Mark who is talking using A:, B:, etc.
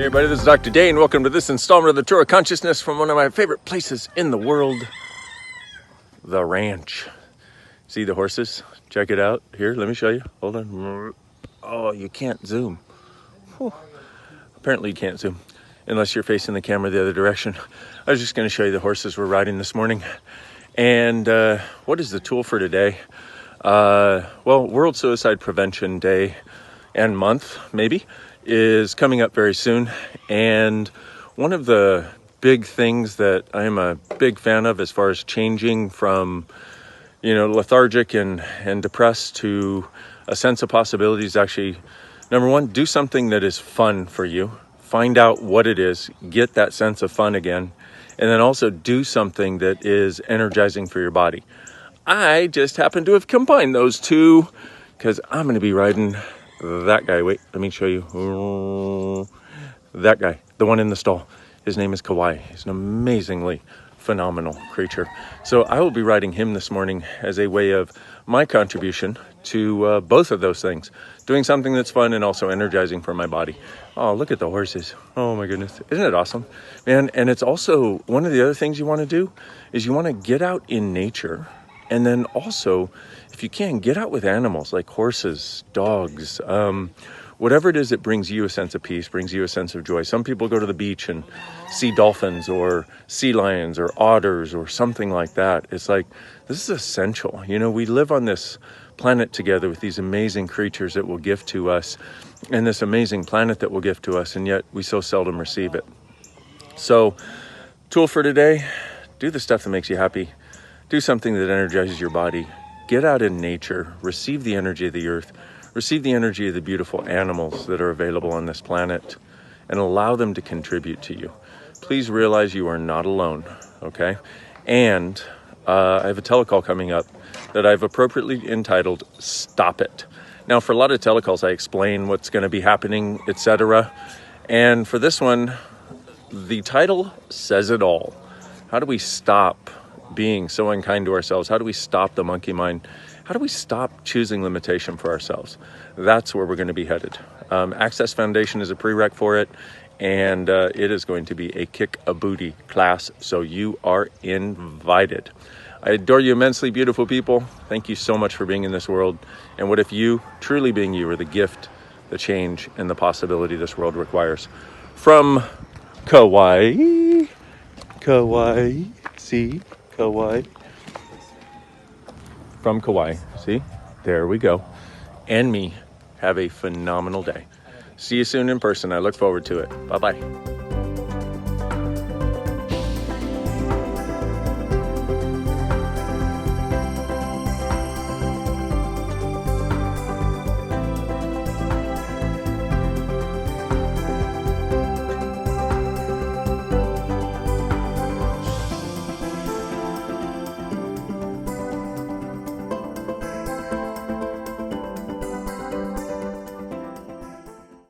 A: Hey everybody, this is Dr. Day, and welcome to this installment of the Tour of Consciousness from one of my favorite places in the world, the ranch. See the horses? Check it out. Here, let me show you. Hold on. Oh, you can't zoom. Whew. Apparently you can't zoom unless you're facing the camera the other direction. I was just going to show you the horses we're riding this morning. And what is the tool for today? Well, World Suicide Prevention Day and month, maybe, is coming up very soon. And one of the big things that I am a big fan of as far as changing from, lethargic and depressed to a sense of possibilities, actually, number one, do something that is fun for you. Find out what it is, get that sense of fun again, and then also do something that is energizing for your body. I just happen to have combined those two because I'm going to be riding that guy. Wait, let me show you. That guy, the one in the stall. His name is Kauai. He's an amazingly phenomenal creature. So I will be riding him this morning as a way of my contribution to both of those things. Doing something that's fun and also energizing for my body. Oh, look at the horses. Oh my goodness. Isn't it awesome? Man, and it's also one of the other things you want to do is you want to get out in nature. And then also, if you can, get out with animals like horses, dogs, whatever it is that brings you a sense of peace, brings you a sense of joy. Some people go to the beach and see dolphins or sea lions or otters or something like that. It's like, this is essential. We live on this planet together with these amazing creatures that will give to us and this amazing planet that will give to us, and yet we so seldom receive it. So, tool for today, do the stuff that makes you happy. Do something that energizes your body. Get out in nature. Receive the energy of the earth. Receive the energy of the beautiful animals that are available on this planet and allow them to contribute to you. Please realize you are not alone, okay? And I have a telecall coming up that I've appropriately entitled Stop It. Now, for a lot of telecalls, I explain what's going to be happening, etc. And for this one, the title says it all. How do we stop being so unkind to ourselves? How do we stop the monkey mind? How do we stop choosing limitation for ourselves? That's where we're going to be headed. Access Foundation is a prereq for it, and it is going to be a kick a booty class, so you are invited. I adore you immensely, beautiful people. Thank you so much for being in this world. And what if you, truly being you, are the gift, the change, and the possibility this world requires? From Kauai, see? Kauai. From Kauai. See? There we go. And me. Have a phenomenal day. See you soon in person. I look forward to it. Bye-bye.